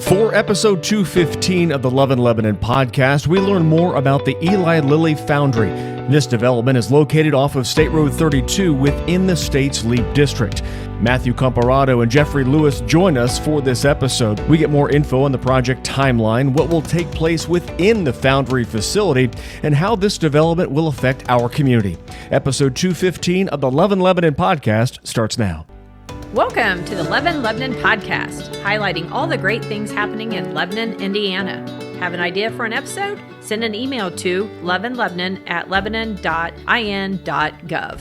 For episode 215 of the Love in Lebanon podcast, we learn more about the Eli Lilly Foundry. This development is located off of State Road 32 within the state's Leap District. Matthew Comparato and Geoffrey Lewis join us for this episode. We get more info on the project timeline, what will take place within the Foundry facility, and how this development will affect our community. Episode 215 of the Love in Lebanon podcast starts now. Welcome to the Love in Lebanon podcast, highlighting all the great things happening in Lebanon, Indiana. Have an idea for an episode? Send an email to loveinlebanon@lebanon.in.gov.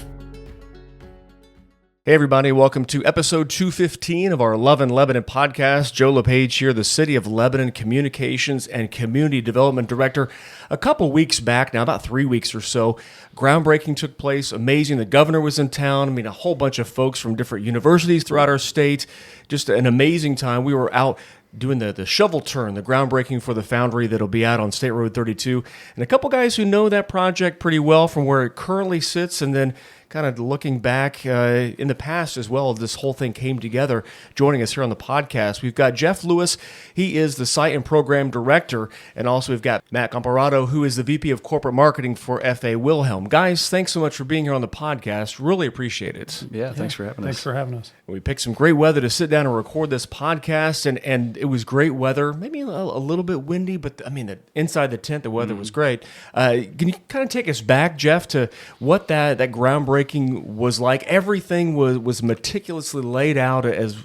Hey everybody, welcome to episode 215 of our Love in Lebanon podcast. Joe LePage here, the City of Lebanon Communications and Community Development Director. A couple weeks back now, about 3 weeks or so, groundbreaking took place. Amazing. The governor was in town. I mean, a whole bunch of folks from different universities throughout our state. Just an amazing time. We were out doing the shovel turn, the groundbreaking for the foundry that'll be out on State Road 32. And a couple guys who know that project pretty well from where it currently sits, and then kind of looking back in the past as well, this whole thing came together. Joining us here on the podcast, we've got Jeff Lewis. He is the Site and Program Director. And also we've got Matt Comparato, who is the VP of Corporate Marketing for F.A. Wilhelm. Guys, thanks so much for being here on the podcast. Really appreciate it. Yeah, thanks for having us. Thanks for having us. We picked some great weather to sit down and record this podcast, and it was great weather. Maybe a little bit windy, but I mean, inside the tent, the weather was great. Can you kind of take us back, Jeff, to what that groundbreaking was like? Everything was meticulously laid out as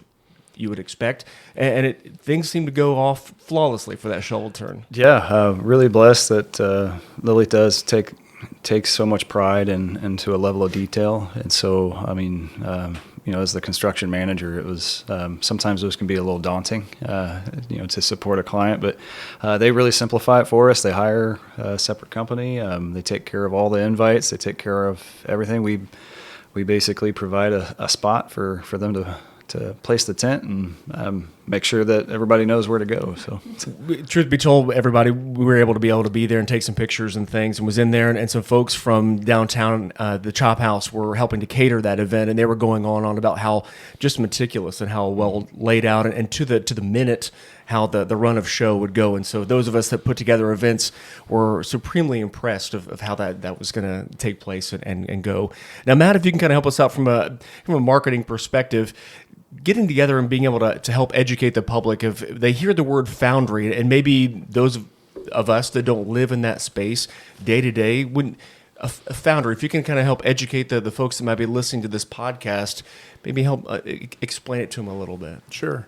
you would expect, and things seemed to go off flawlessly for that shovel turn. Yeah, really blessed that Lilly does take so much pride into a level of detail. And so, I mean, as the construction manager, it was sometimes those can be a little daunting, to support a client. But they really simplify it for us. They hire a separate company. They take care of all the invites. They take care of everything. We basically provide a spot for them to place the tent and make sure that everybody knows where to go. So, truth be told, everybody, we were able to be there and take some pictures and things, and was in there, and some folks from downtown, the Chop House, were helping to cater that event, and they were going on about how just meticulous and how well laid out and to the minute how the run of show would go. And so those of us that put together events were supremely impressed of how that was going to take place and go. Now, Matt, if you can kind of help us out from a marketing perspective, getting together and being able to help educate the public, if they hear the word foundry, and maybe those of us that don't live in that space day to day, wouldn't a foundry, if you can kind of help educate the folks that might be listening to this podcast, maybe help explain it to them a little bit. Sure.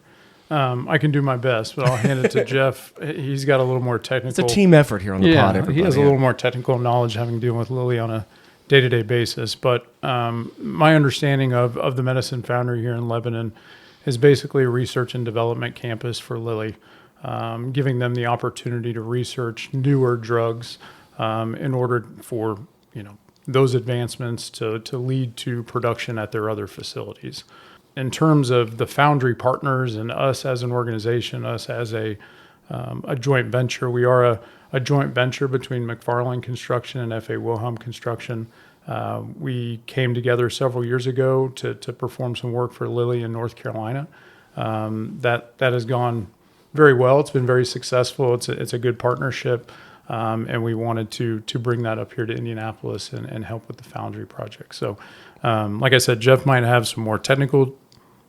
I can do my best, but I'll hand it to Jeff. He's got a little more technical. It's a team effort here on the pod, everybody. He has a little more technical knowledge, having to deal with Lilly on a day-to-day basis. But my understanding of the Medicine Foundry here in Lebanon is basically a research and development campus for Lilly, giving them the opportunity to research newer drugs in order for those advancements to lead to production at their other facilities. In terms of the Foundry partners and us as an organization, us as a joint venture, we are a joint venture between McFarland Construction and F.A. Wilhelm Construction. We came together several years ago to perform some work for Lilly in North Carolina. That has gone very well. It's been very successful. It's a good partnership, and we wanted to bring that up here to Indianapolis and help with the Foundry project. So, like I said, Jeff might have some more technical,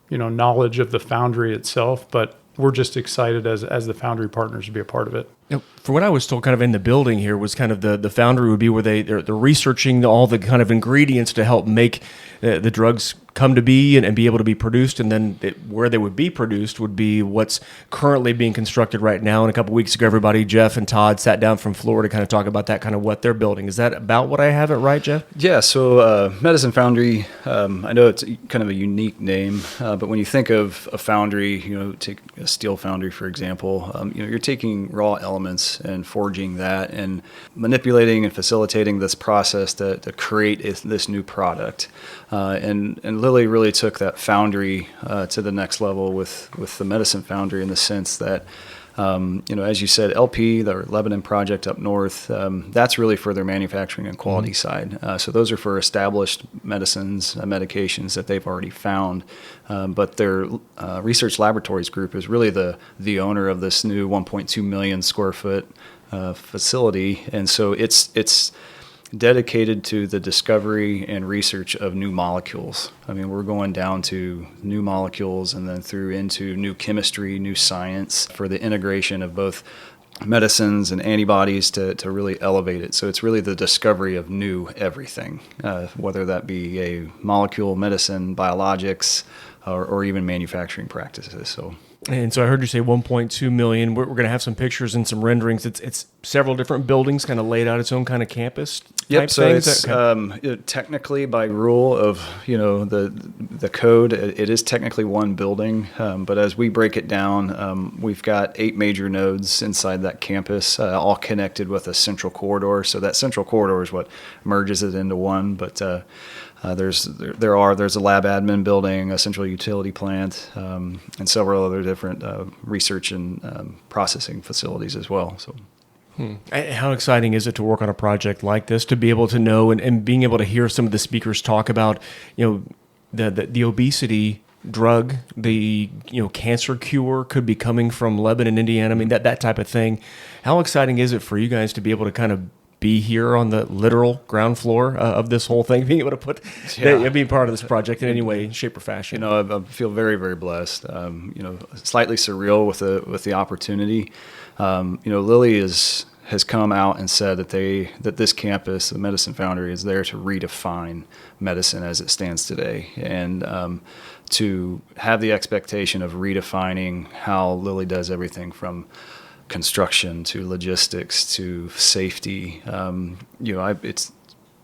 knowledge of the Foundry itself, but we're just excited as the Foundry partners to be a part of it. For what I was told kind of in the building here was kind of the Foundry would be where they're researching all the kind of ingredients to help make the drugs come to be and be able to be produced, and then where they would be produced would be what's currently being constructed right now. And a couple weeks ago, everybody, Jeff and Todd, sat down from Florida to kind of talk about that, kind of what they're building. Is that about what I have it right, Jeff? Yeah, so Medicine Foundry, I know it's kind of a unique name, but when you think of a foundry, take a steel foundry, for example, you're taking raw elements and forging that and manipulating and facilitating this process to create this new product. And Lilly really took that foundry to the next level with the Medicine Foundry, in the sense that As you said, LP, the Lebanon project up north, that's really for their manufacturing and quality side. So those are for established medicines, medications that they've already found. But their research laboratories group is really the owner of this new 1.2 million square foot facility, and so it's dedicated to the discovery and research of new molecules. I mean, we're going down to new molecules and then through into new chemistry, new science for the integration of both medicines and antibodies to really elevate it. So it's really the discovery of new everything, whether that be a molecule, medicine, biologics, or even manufacturing practices. And so I heard you say 1.2 million. We're going to have some pictures and some renderings. It's several different buildings kind of laid out its own kind of campus. Yep. So thing. it's technically by rule of the code, it is technically one building. But as we break it down, we've got 8 major nodes inside that campus, all connected with a central corridor. So that central corridor is what merges it into one. But there's a lab admin building, a central utility plant, and several other different research and processing facilities as well. So. How exciting is it to work on a project like this, to be able to know and being able to hear some of the speakers talk about, the obesity drug, the cancer cure could be coming from Lebanon, Indiana. I mean, that type of thing. How exciting is it for you guys to be able to kind of be here on the literal ground floor of this whole thing, being able to being part of this project in any way, shape, or fashion? I feel very, very blessed. Slightly surreal with the opportunity. Lilly has come out and said that this campus, the Medicine Foundry, is there to redefine medicine as it stands today, and to have the expectation of redefining how Lilly does everything from construction to logistics to safety.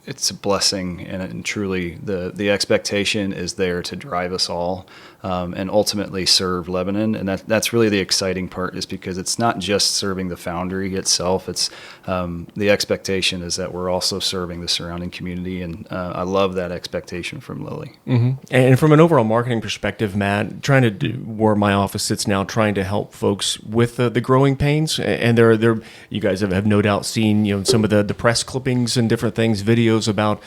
It's a blessing, and truly the expectation is there to drive us all and ultimately serve Lebanon. And that's really the exciting part, is because it's not just serving the foundry itself. It's the expectation is that we're also serving the surrounding community, and I love that expectation from Lilly. Mm-hmm. And from an overall marketing perspective, Matt, trying to do where my office sits now, trying to help folks with the growing pains, and there you guys have no doubt seen some of the press clippings and different things, videos about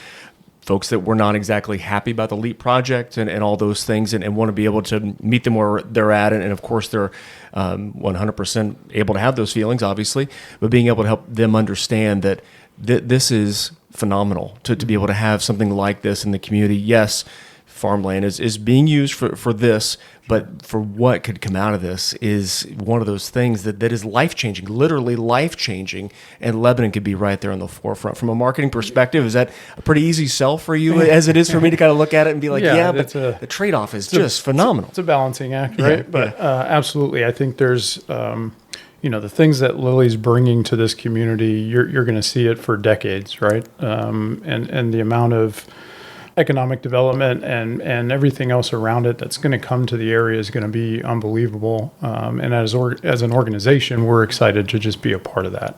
folks that were not exactly happy about the LEAP project and all those things, and want to be able to meet them where they're at. And of course, they're 100% able to have those feelings, obviously, but being able to help them understand that this is phenomenal to be able to have something like this in the community. Yes, farmland is being used for this, but for what could come out of this is one of those things that is life-changing, literally life-changing, and Lebanon could be right there on the forefront. From a marketing perspective, is that a pretty easy sell for you, as it is for me to kind of look at it and be like, but the trade-off is just phenomenal. It's a balancing act, right? But absolutely, I think there's the things that Lilly's bringing to this community, you're going to see it for decades, right? And the amount of economic development and everything else around it that's going to come to the area is going to be unbelievable. And as an organization, we're excited to just be a part of that.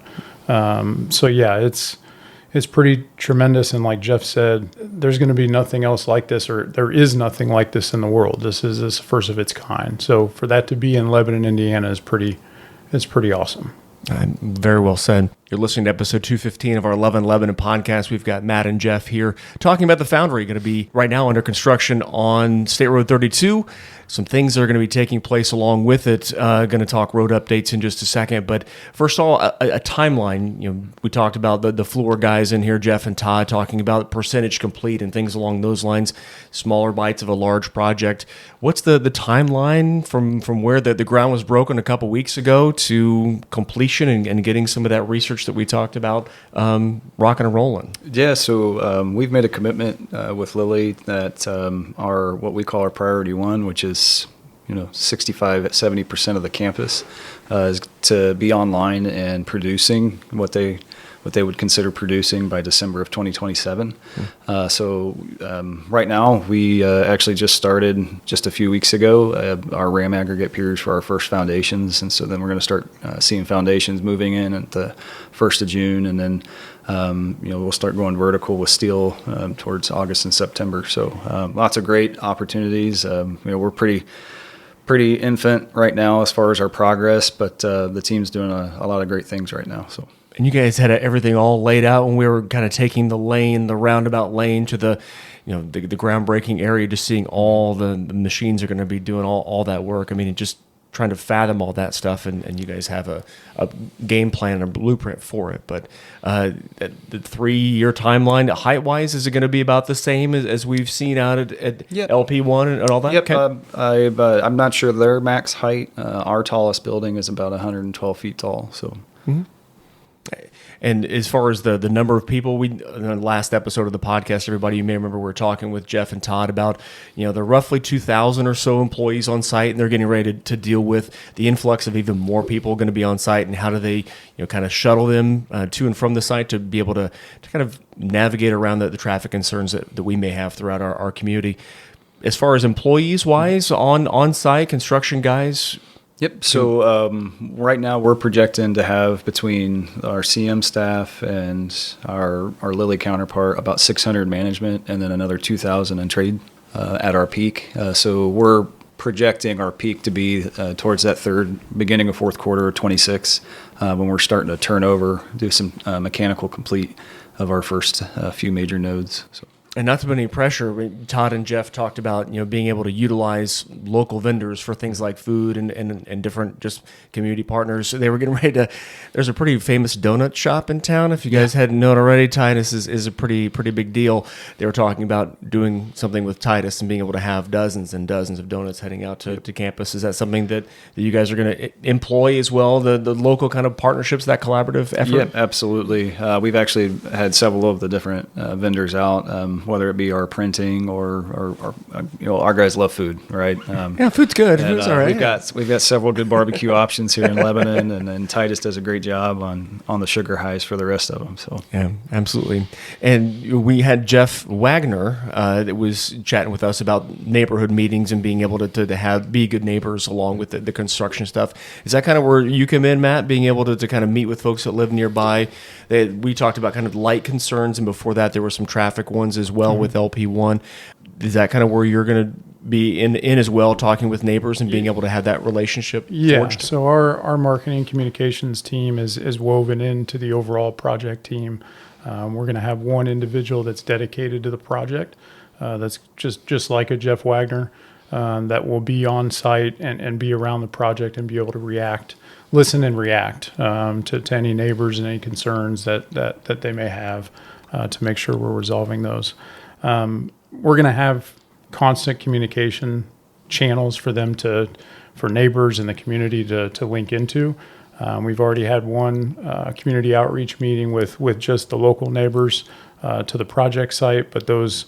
It's pretty tremendous. And like Jeff said, there's going to be nothing else like this, or there is nothing like this in the world. This is the first of its kind. So for that to be in Lebanon, Indiana is pretty awesome. Very well said. You're listening to episode 215 of our Love in Lebanon podcast. We've got Matt and Jeff here talking about the foundry, going to be right now under construction on State Road 32. Some things that are going to be taking place along with it. Going to talk road updates in just a second. But first of all, a timeline. We talked about the floor guys in here, Jeff and Todd, talking about percentage complete and things along those lines, smaller bites of a large project. What's the timeline from where the ground was broken a couple weeks ago to completion and getting some of that research that we talked about rocking and rolling? Yeah, so we've made a commitment with Lilly that our what we call our priority one, which is 65-70% of the campus is to be online and producing what they would consider producing by December of 2027. So right now, we actually just started just a few weeks ago our RAM aggregate periods for our first foundations, and so then we're going to start seeing foundations moving in at the 1st of June, and then we'll start going vertical with steel towards August and September. So lots of great opportunities. We're pretty pretty infant right now as far as our progress, but the team's doing a lot of great things right now. So. And you guys had everything all laid out when we were kind of taking the roundabout lane to the groundbreaking area, just seeing all the machines are going to be doing all that work. I mean, just trying to fathom all that stuff, and you guys have a game plan and a blueprint for it. But the 3-year timeline, height-wise, is it going to be about the same as we've seen out at LP1 and all that? Yep. Okay. I'm not sure their max height. Our tallest building is about 112 feet tall. So. Mm-hmm. And as far as the number of people, in the last episode of the podcast, everybody, you may remember we were talking with Jeff and Todd about, there are roughly 2,000 or so employees on site, and they're getting ready to deal with the influx of even more people going to be on site, and how do they, kind of shuttle them to and from the site to be able to kind of navigate around the traffic concerns that we may have throughout our community. As far as employees-wise, on site, construction guys. Yep. So right now we're projecting to have between our CM staff and our Lilly counterpart about 600 management, and then another 2,000 in trade at our peak. So we're projecting our peak to be towards that beginning of fourth quarter of 26, when we're starting to turn over, do some mechanical complete of our first few major nodes. So. And not to put any pressure, Todd and Jeff talked about being able to utilize local vendors for things like food and different just community partners. So they were getting ready to. There's a pretty famous donut shop in town. If you guys hadn't known already, Titus is a pretty big deal. They were talking about doing something with Titus and being able to have dozens and dozens of donuts heading out to campus. Is that something that you guys are going to employ as well? The local kind of partnerships, that collaborative effort. Yeah, absolutely. We've actually had several of the different vendors out. Whether it be our printing or our guys love food, right? Yeah, food's good. Food's all right. We've got several good barbecue options here in Lebanon, and Titus does a great job on the sugar highs for the rest of them. So yeah, absolutely. And we had Jeff Wagner that was chatting with us about neighborhood meetings and being able to be good neighbors along with the construction stuff. Is that kind of where you come in, Matt? Being able to kind of meet with folks that live nearby. We talked about kind of light concerns, and before that there were some traffic ones as well with LP1. Is that kind of where you're going to be in as well, talking with neighbors and being able to have that relationship forged? So our marketing communications team is woven into the overall project team. We're going to have one individual that's dedicated to the project, that's just like a Jeff Wagner, that will be on site and be around the project and be able to listen and react to any neighbors and any concerns that they may have, to make sure we're resolving those. We're going to have constant communication channels for neighbors and the community to link into. We've already had one community outreach meeting with just the local neighbors to the project site, but those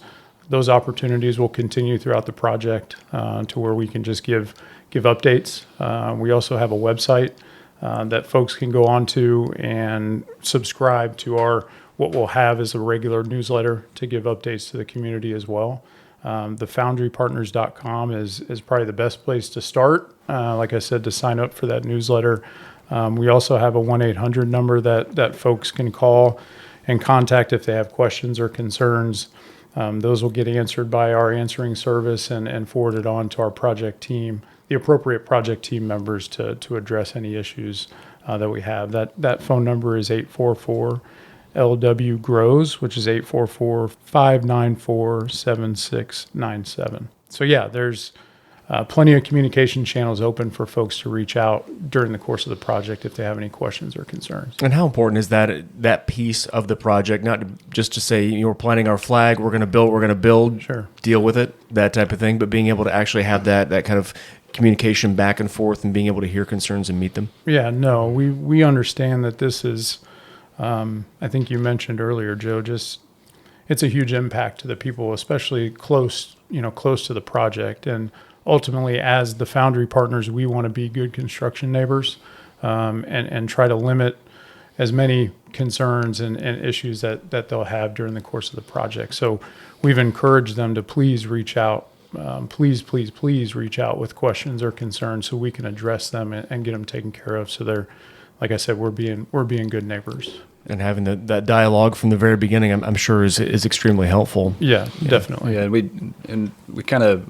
opportunities will continue throughout the project to where we can just give updates. We also have a website that folks can go onto and subscribe to what we'll have is a regular newsletter to give updates to the community as well. TheFoundryPartners.com is probably the best place to start, like I said, to sign up for that newsletter. We also have a 1-800 number that folks can call and contact if they have questions or concerns. Those will get answered by our answering service and forwarded on to our project team, the appropriate project team members to address any issues that we have. That phone number is 844-LW GROWS, which is 844-594-7697. So yeah, there's plenty of communication channels open for folks to reach out during the course of the project if they have any questions or concerns. And how important is that piece of the project? Not just to say, we're planting our flag, we're going to build, sure, deal with it, that type of thing, but being able to actually have that kind of communication back and forth and being able to hear concerns and meet them. Yeah, no, we understand that this is, I think you mentioned earlier, Joe, it's a huge impact to the people, especially close to the project. And ultimately, as the Foundry partners, we want to be good construction neighbors, and try to limit as many concerns and issues that they'll have during the course of the project. So we've encouraged them to please reach out. Please reach out with questions or concerns so we can address them and get them taken care of. So they're, like I said, we're being good neighbors. And having that dialogue from the very beginning, I'm sure is extremely helpful. Yeah, definitely. Yeah, we kind of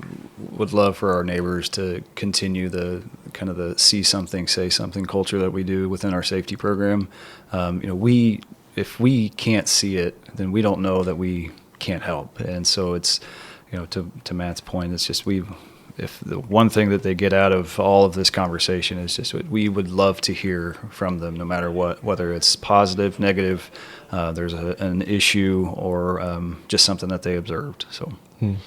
would love for our neighbors to continue the kind of the see something, say something culture that we do within our safety program. If we can't see it, then we don't know that we can't help. And so it's, to Matt's point, it's just if the one thing that they get out of all of this conversation is just we would love to hear from them, no matter what, whether it's positive, negative, there's an issue, or just something that they observed. So, and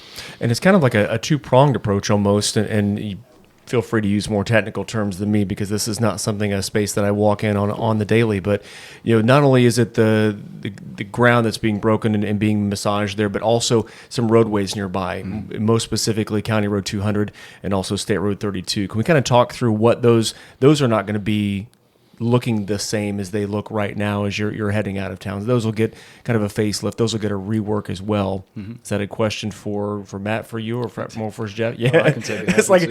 it's kind of like a two-pronged approach almost, and you feel free to use more technical terms than me, because this is not a space that I walk in on the daily. But not only is it the ground that's being broken and being massaged there, but also some roadways nearby, most specifically County Road 200 and also State Road 32. Can we kind of talk through what those are not going to be looking the same as they look right now as you're heading out of town? Those will get kind of a facelift. Those will get a rework as well. Is that a question for Matt, for you, or more for Jeff? Yeah, well, I can take it. It's like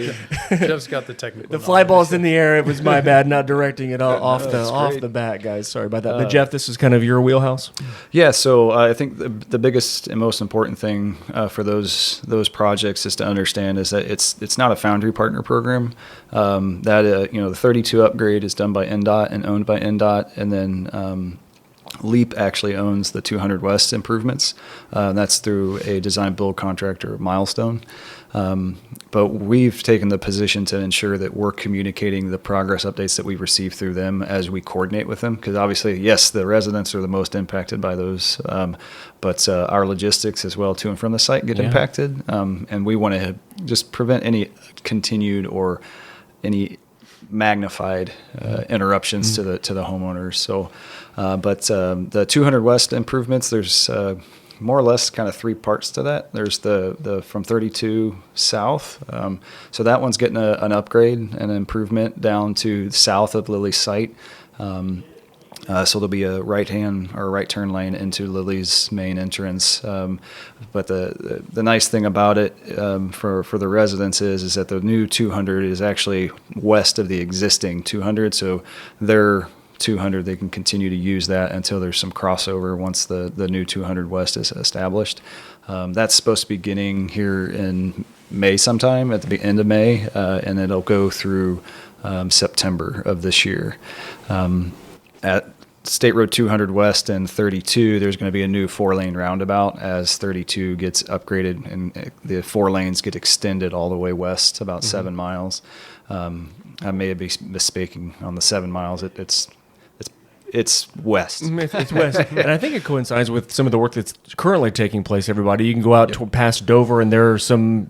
Jeff's got the technical. The fly ball's in the air. It was my bad not directing it off the bat, guys. Sorry about that. But Jeff, this is kind of your wheelhouse. Yeah. So I think the biggest and most important thing for those projects is to understand is that it's not a Foundry partner program. The 32 upgrade is done by NDOT and owned by NDOT, and then LEAP actually owns the 200 West improvements. That's through a design build contractor, Milestone. But we've taken the position to ensure that we're communicating the progress updates that we receive through them as we coordinate with them, because obviously, yes, the residents are the most impacted by those, but our logistics as well to and from the site get impacted, and we want to just prevent any continued or any magnified interruptions to the homeowners. So, but the 200 West improvements, there's more or less kind of three parts to that. There's the from 32 south. So that one's getting an upgrade, an improvement down to south of Lily's site. So there'll be a right turn lane into Lily's main entrance. But the nice thing about it for the residents is that the new 200 is actually west of the existing 200. So their 200, they can continue to use that until there's some crossover once the new 200 West is established. That's supposed to be beginning here in May sometime, at the end of May, and it'll go through September of this year. At State Road 200 West and 32, there's going to be a new 4-lane roundabout as 32 gets upgraded and the 4 lanes get extended all the way west, about 7 miles. I may be misspeaking on the 7 miles. It's west. It's west. And I think it coincides with some of the work that's currently taking place, everybody. You can go out past Dover, and there are some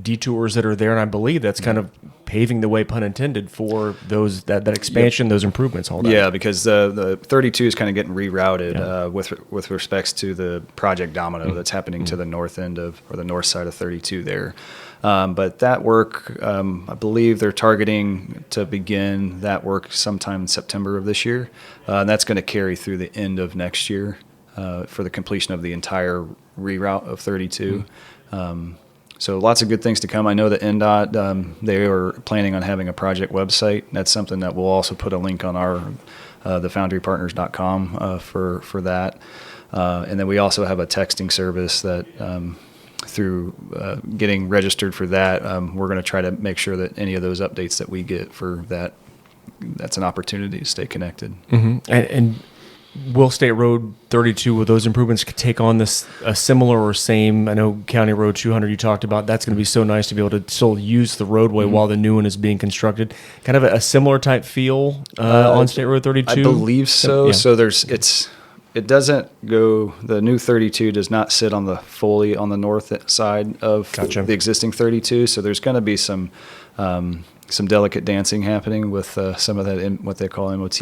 detours that are there, and I believe that's kind of paving the way, pun intended, for those that expansion, those improvements. All that. Yeah, because the 32 is kind of getting rerouted with respects to the Project Domino that's happening to the north end or the north side of 32 there. But that work, I believe they're targeting to begin that work sometime in September of this year. And that's going to carry through the end of next year for the completion of the entire reroute of 32. So lots of good things to come. I know that NDOT, they are planning on having a project website. That's something that we'll also put a link on our thefoundrypartners.com for that. And then we also have a texting service that through getting registered for that, we're going to try to make sure that any of those updates that we get for that, that's an opportunity to stay connected. And will State Road 32, will those improvements take on this a similar or same? I know County Road 200 you talked about. That's going to be so nice to be able to still use the roadway while the new one is being constructed. Kind of a similar type feel on State Road 32? I believe so. Yeah. So it doesn't go, the new 32 does not sit on the north side of the existing 32. So there's going to be some delicate dancing happening with some of that, what they call MOT.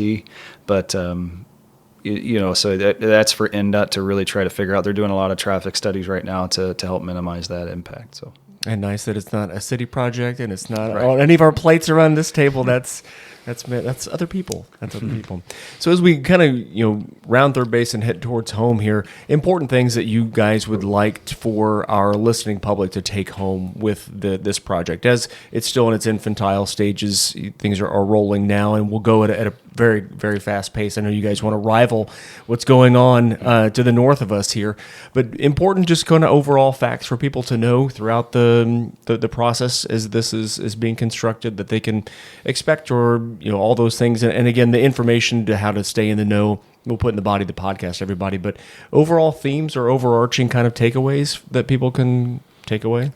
But, so that's for NDOT to really try to figure out. They're doing a lot of traffic studies right now to help minimize that impact. So. And nice that it's not a city project and it's not on any of our plates around this table. That's other people. That's other people. So as we kind of round third base and head towards home here, important things that you guys would like for our listening public to take home with this project, as it's still in its infantile stages. Things are rolling now, and we'll go at a very, very fast pace. I know you guys want to rival what's going on to the north of us here, but important just kind of overall facts for people to know throughout the process as this is being constructed, that they can expect, or all those things. And again, the information to how to stay in the know, we'll put in the body of the podcast, everybody. But overall themes or overarching kind of takeaways that people can take away.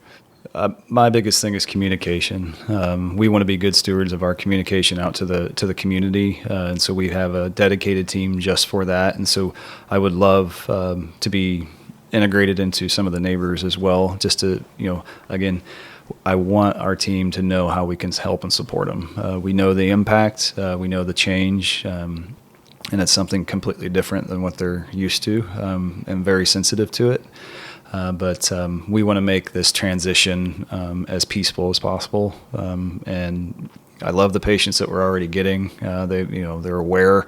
My biggest thing is communication. We want to be good stewards of our communication out to the community, and so we have a dedicated team just for that. And so I would love to be integrated into some of the neighbors as well, just to, again, I want our team to know how we can help and support them. We know the impact, we know the change, and it's something completely different than what they're used to, and very sensitive to it. But we want to make this transition as peaceful as possible. And I love the patients that we're already getting. They're aware.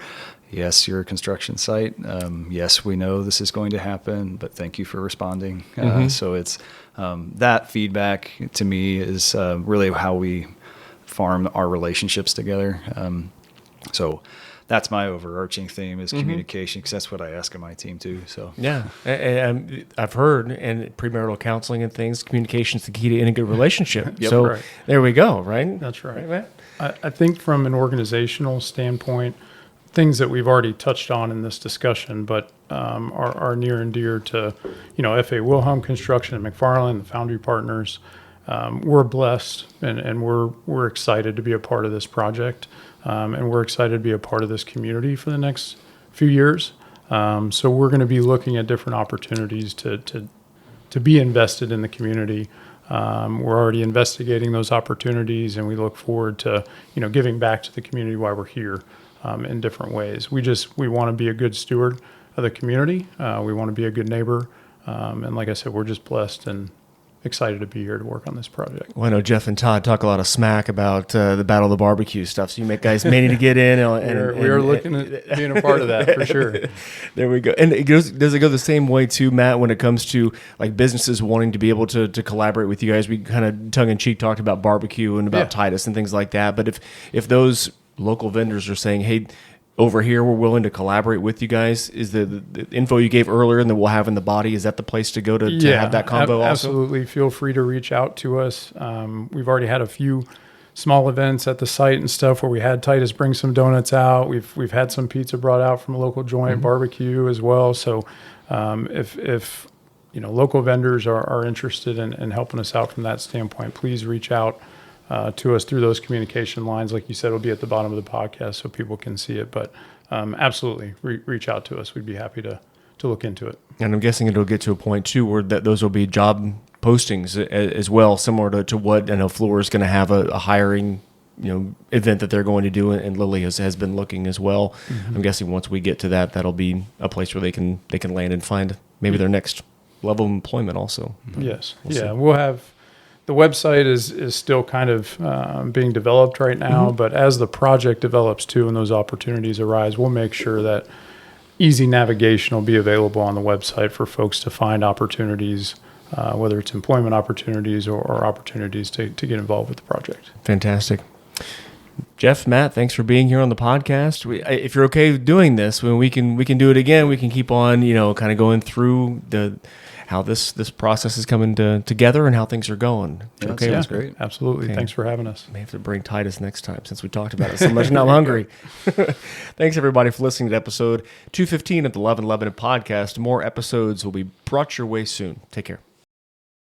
Yes, you're a construction site. Yes, we know this is going to happen, but thank you for responding. So it's that feedback to me is really how we farm our relationships together. So that's my overarching theme is communication, because that's what I ask of my team too. So yeah, and I've heard in premarital counseling and things, communication is the key to any good relationship. Yep, so right. There we go. Right. That's right. Matt? I think from an organizational standpoint, things that we've already touched on in this discussion, but are near and dear to, F.A. Wilhelm Construction and McFarland, the Foundry partners. We're blessed and we're excited to be a part of this project. And we're excited to be a part of this community for the next few years. So we're going to be looking at different opportunities to be invested in the community. We're already investigating those opportunities, and we look forward to giving back to the community while we're here in different ways. We want to be a good steward of the community. We want to be a good neighbor, and like I said, we're just blessed and excited to be here to work on this project. Well, I know Jeff and Todd talk a lot of smack about the Battle of the Barbecue stuff, so you guys may need to get in. We are looking at being a part of that for sure. There we go. And does it go the same way too, Matt, when it comes to like businesses wanting to be able to collaborate with you guys? We kind of tongue-in-cheek talked about barbecue and about Titus and things like that, but if those local vendors are saying, hey, over here, we're willing to collaborate with you guys, is the info you gave earlier and that we'll have in the body, is that the place to go to have that combo also? Absolutely. Feel free to reach out to us. We've already had a few small events at the site and stuff where we had Titus bring some donuts out. We've had some pizza brought out from a local joint, barbecue as well. So if local vendors are interested in helping us out from that standpoint, please reach out to us through those communication lines. Like you said, it'll be at the bottom of the podcast so people can see it. But absolutely, reach out to us. We'd be happy to look into it. And I'm guessing it'll get to a point too where those will be job postings as well, similar to what I know Fluor is going to have a hiring event that they're going to do, and Lilly has been looking as well. I'm guessing once we get to that, that'll be a place where they can land and find maybe their next level of employment also. Yes. We'll have. The website is still kind of being developed right now, but as the project develops too and those opportunities arise, we'll make sure that easy navigation will be available on the website for folks to find opportunities, whether it's employment opportunities or opportunities to get involved with the project. Fantastic. Jeff, Matt, thanks for being here on the podcast. If you're okay with doing this, we can do it again. We can keep on, kind of going through how this process is coming together and how things are going. Okay, that's great. Absolutely. Okay. Thanks for having us. May have to bring Titus next time since we talked about it so much. Now I'm hungry. Thanks, everybody, for listening to episode 215 of the Love and Lebanon podcast. More episodes will be brought your way soon. Take care.